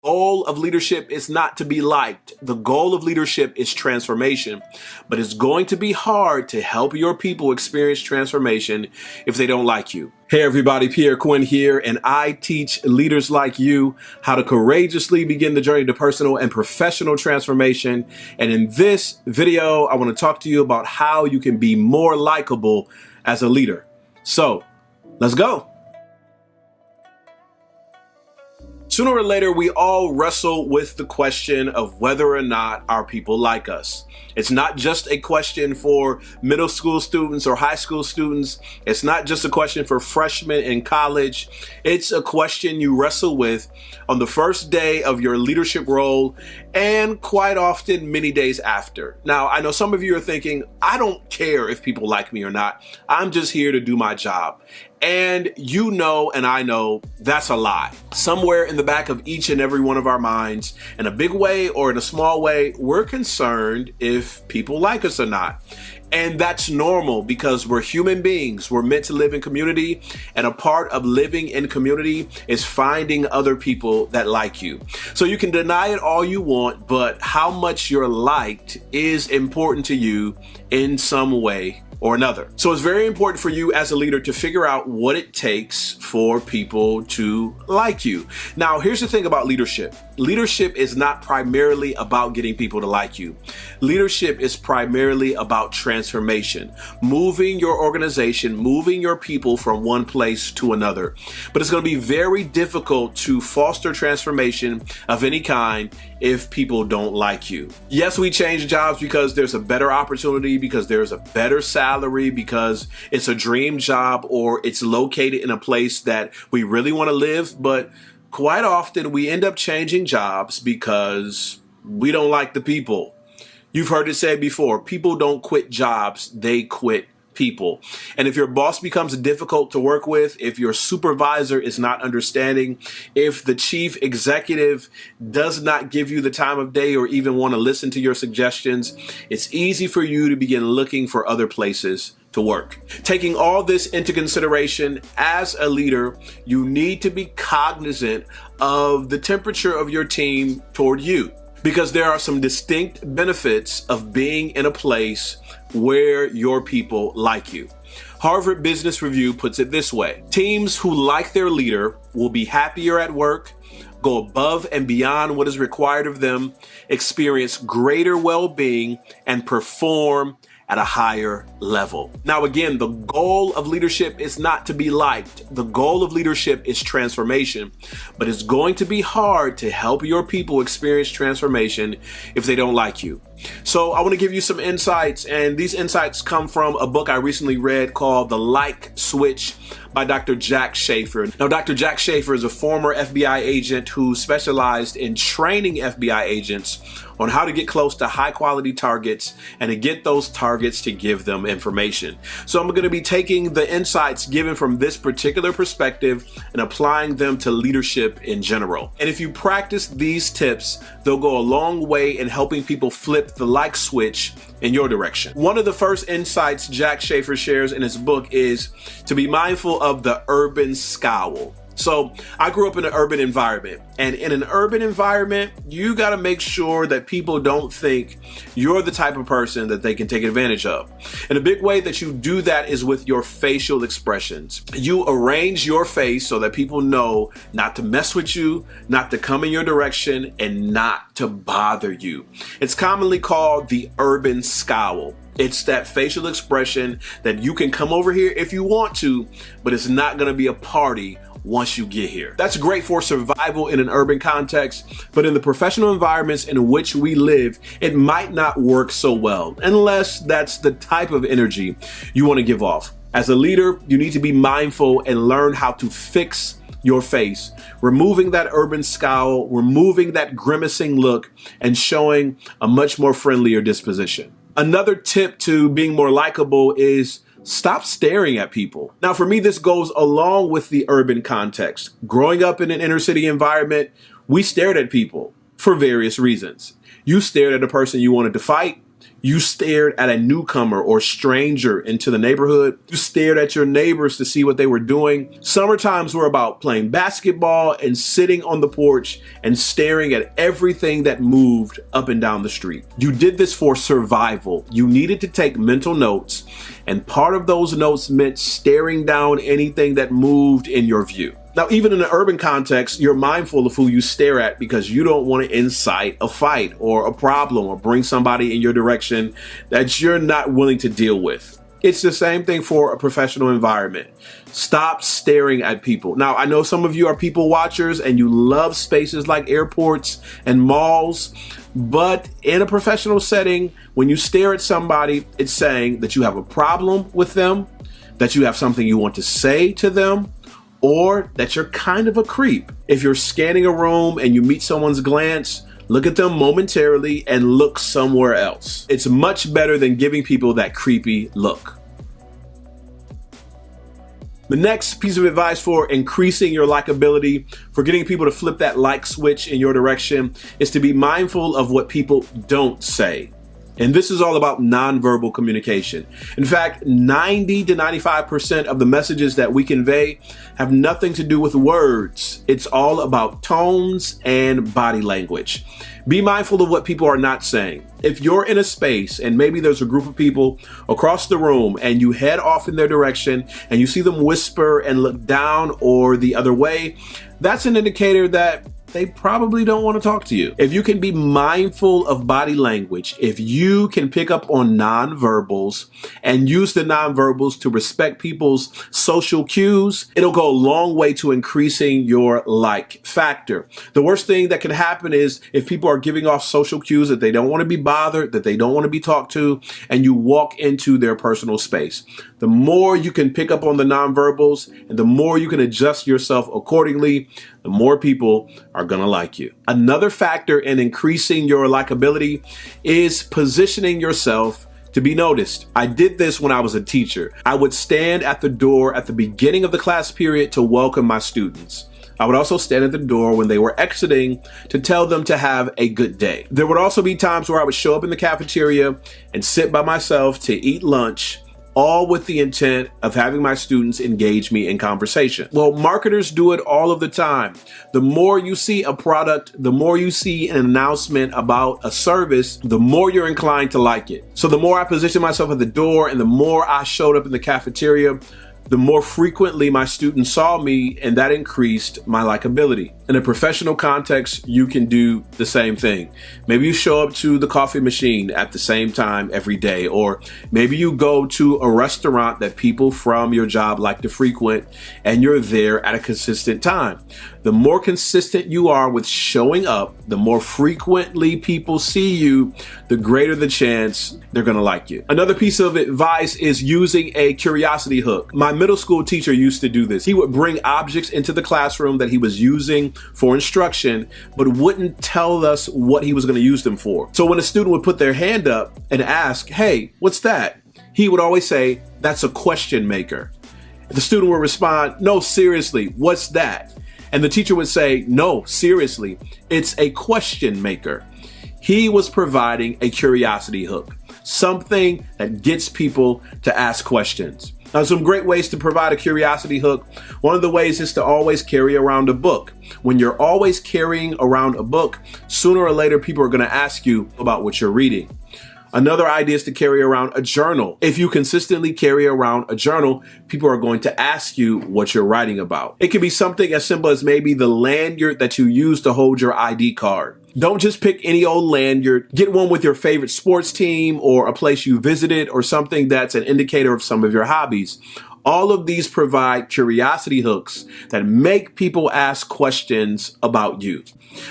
goal of leadership is not to be liked. The goal of leadership is transformation, but it's going to be hard to help your people experience transformation if they don't like you. Hey everybody, Pierre Quinn here, and I teach leaders like you how to courageously begin the journey to personal and professional transformation. And in this video, I want to talk to you about how you can be more likable as a leader. So let's go. Sooner or later, we all wrestle with the question of whether or not our people like us. It's not just a question for middle school students or high school students. It's not just a question for freshmen in college. It's a question you wrestle with on the first day of your leadership role and quite often many days after. Now, I know some of you are thinking, I don't care if people like me or not. I'm just here to do my job. And you know, and I know that's a lie. Somewhere in the back of each and every one of our minds, in a big way or in a small way, we're concerned if people like us or not. And that's normal because we're human beings. We're meant to live in community, and a part of living in community is finding other people that like you. So you can deny it all you want, but how much you're liked is important to you in some way or another. So it's very important for you as a leader to figure out what it takes for people to like you. Now, here's the thing about leadership. Leadership is not primarily about getting people to like you. Leadership is primarily about transformation, moving your organization, moving your people from one place to another. But it's going to be very difficult to foster transformation of any kind if people don't like you. Yes, we change jobs because there's a better opportunity, because there's a better salary, because it's a dream job, or it's located in a place that we really want to live. But quite often we end up changing jobs because we don't like the people. You've heard it said before, people don't quit jobs, they quit people. And if your boss becomes difficult to work with, if your supervisor is not understanding, if the chief executive does not give you the time of day or even want to listen to your suggestions, it's easy for you to begin looking for other places to work. Taking all this into consideration, as a leader, you need to be cognizant of the temperature of your team toward you, because there are some distinct benefits of being in a place where your people like you. Harvard Business Review puts it this way: teams who like their leader will be happier at work, go above and beyond what is required of them, experience greater well-being, and perform at a higher level. Now, again, the goal of leadership is not to be liked. The goal of leadership is transformation, but it's going to be hard to help your people experience transformation if they don't like you. So I want to give you some insights, and these insights come from a book I recently read called The Like Switch by Dr. Jack Schafer. Now, Dr. Jack Schafer is a former FBI agent who specialized in training FBI agents on how to get close to high quality targets and to get those targets to give them information. So I'm going to be taking the insights given from this particular perspective and applying them to leadership in general. And if you practice these tips, they'll go a long way in helping people flip the like switch in your direction. One of the first insights Jack Schafer shares in his book is to be mindful of the urban scowl. So I grew up in an urban environment, and in an urban environment, you got to make sure that people don't think you're the type of person that they can take advantage of. And a big way that you do that is with your facial expressions. You arrange your face so that people know not to mess with you, not to come in your direction, and not to bother you. It's commonly called the urban scowl. It's that facial expression that you can come over here if you want to, but it's not going to be a party once you get here. That's great for survival in an urban context, but in the professional environments in which we live, it might not work so well, unless that's the type of energy you want to give off. As a leader, you need to be mindful and learn how to fix your face, removing that urban scowl, removing that grimacing look, and showing a much more friendlier disposition. Another tip to being more likable is stop staring at people. Now, for me, this goes along with the urban context. Growing up in an inner city environment, we stared at people for various reasons. You stared at a person you wanted to fight. You stared at a newcomer or stranger into the neighborhood. You stared at your neighbors to see what they were doing. Summer times were about playing basketball and sitting on the porch and staring at everything that moved up and down the street. You did this for survival. You needed to take mental notes, and part of those notes meant staring down anything that moved in your view. Now, even in an urban context, you're mindful of who you stare at because you don't want to incite a fight or a problem or bring somebody in your direction that you're not willing to deal with. It's the same thing for a professional environment. Stop staring at people. Now, I know some of you are people watchers and you love spaces like airports and malls, but in a professional setting, when you stare at somebody, it's saying that you have a problem with them, that you have something you want to say to them, or that you're kind of a creep. If you're scanning a room and you meet someone's glance, look at them momentarily and look somewhere else. It's much better than giving people that creepy look. The next piece of advice for increasing your likability, for getting people to flip that like switch in your direction, is to be mindful of what people don't say. And this is all about nonverbal communication. In fact, 90 to 95% of the messages that we convey have nothing to do with words. It's all about tones and body language. Be mindful of what people are not saying. If you're in a space and maybe there's a group of people across the room and you head off in their direction and you see them whisper and look down or the other way, that's an indicator that they probably don't want to talk to you. If you can be mindful of body language, if you can pick up on nonverbals and use the nonverbals to respect people's social cues, it'll go a long way to increasing your like factor. The worst thing that can happen is if people are giving off social cues that they don't want to be bothered, that they don't want to be talked to, and you walk into their personal space. The more you can pick up on the nonverbals and the more you can adjust yourself accordingly, the more people are going to like you. Another factor in increasing your likability is positioning yourself to be noticed. I did this when I was a teacher. I would stand at the door at the beginning of the class period to welcome my students. I would also stand at the door when they were exiting to tell them to have a good day. There would also be times where I would show up in the cafeteria and sit by myself to eat lunch, all with the intent of having my students engage me in conversation. Well, marketers do it all of the time. The more you see a product, the more you see an announcement about a service, the more you're inclined to like it. So the more I positioned myself at the door and the more I showed up in the cafeteria, the more frequently my students saw me, and that increased my likability. In a professional context, you can do the same thing. Maybe you show up to the coffee machine at the same time every day, or maybe you go to a restaurant that people from your job like to frequent, and you're there at a consistent time. The more consistent you are with showing up, the more frequently people see you, the greater the chance they're gonna like you. Another piece of advice is using a curiosity hook. My middle school teacher used to do this. He would bring objects into the classroom that he was using for instruction, but wouldn't tell us what he was gonna use them for. So when a student would put their hand up and ask, "Hey, what's that?" he would always say, "That's a question maker." The student would respond, "No, seriously, what's that?" And the teacher would say, "No, seriously, it's a question maker." He was providing a curiosity hook, something that gets people to ask questions. Now, some great ways to provide a curiosity hook. One of the ways is to always carry around a book. When you're always carrying around a book, sooner or later, people are going to ask you about what you're reading. Another idea is to carry around a journal. If you consistently carry around a journal, people are going to ask you what you're writing about. It could be something as simple as maybe the lanyard that you use to hold your ID card. Don't just pick any old lanyard. Get one with your favorite sports team or a place you visited or something that's an indicator of some of your hobbies. All of these provide curiosity hooks that make people ask questions about you.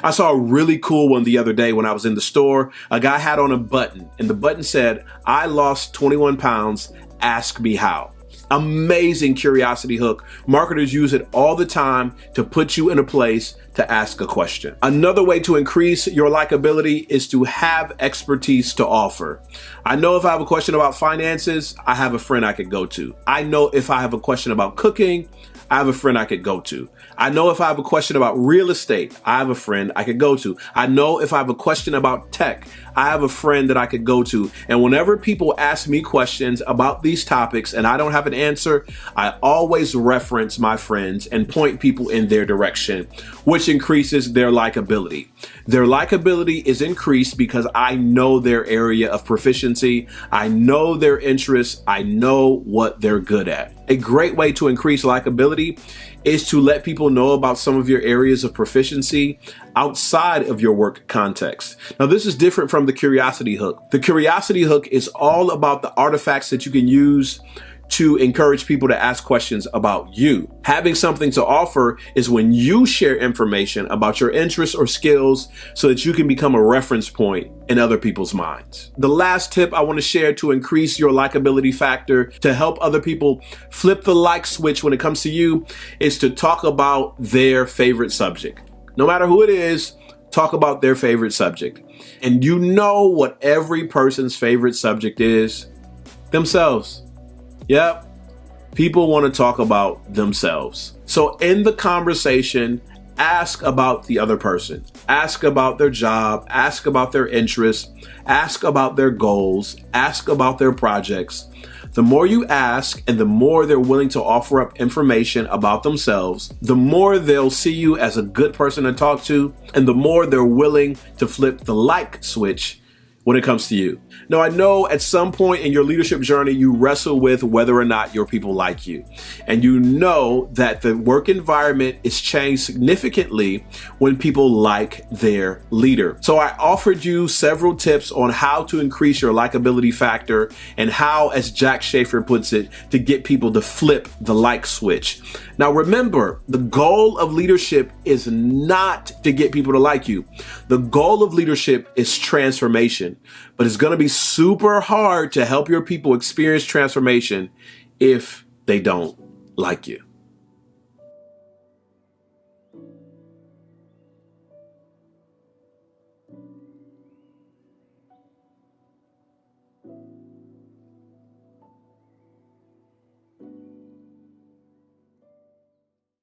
I saw a really cool one the other day when I was in the store. A guy had on a button, and the button said, "I lost 21 pounds, ask me how." Amazing curiosity hook. Marketers use it all the time to put you in a place to ask a question. Another way to increase your likability is to have expertise to offer. I know if I have a question about finances, I have a friend I could go to. I know if I have a question about cooking, I have a friend I could go to. I know if I have a question about real estate, I have a friend I could go to. I know if I have a question about tech, I have a friend that I could go to. And whenever people ask me questions about these topics and I don't have an answer, I always reference my friends and point people in their direction, which increases their likability. Their likability is increased because I know their area of proficiency. I know their interests. I know what they're good at. A great way to increase likability is to let people know about some of your areas of proficiency outside of your work context. Now, this is different from the curiosity hook. The curiosity hook is all about the artifacts that you can use to encourage people to ask questions about you. Having something to offer is when you share information about your interests or skills so that you can become a reference point in other people's minds. The last tip I want to share to increase your likability factor, to help other people flip the like switch when it comes to you, is to talk about their favorite subject. No matter who it is, talk about their favorite subject. And you know what every person's favorite subject is? Themselves. Yep. People want to talk about themselves. So in the conversation, ask about the other person. Ask about their job. Ask about their interests. Ask about their goals. Ask about their projects. The more you ask and the more they're willing to offer up information about themselves, the more they'll see you as a good person to talk to, and the more they're willing to flip the like switch when it comes to you. Now, I know at some point in your leadership journey, you wrestle with whether or not your people like you. And you know that the work environment is changed significantly when people like their leader. So I offered you several tips on how to increase your likability factor and how, as Jack Schaefer puts it, to get people to flip the like switch. Now, remember, the goal of leadership is not to get people to like you. The goal of leadership is transformation, but it's going to be super hard to help your people experience transformation if they don't like you.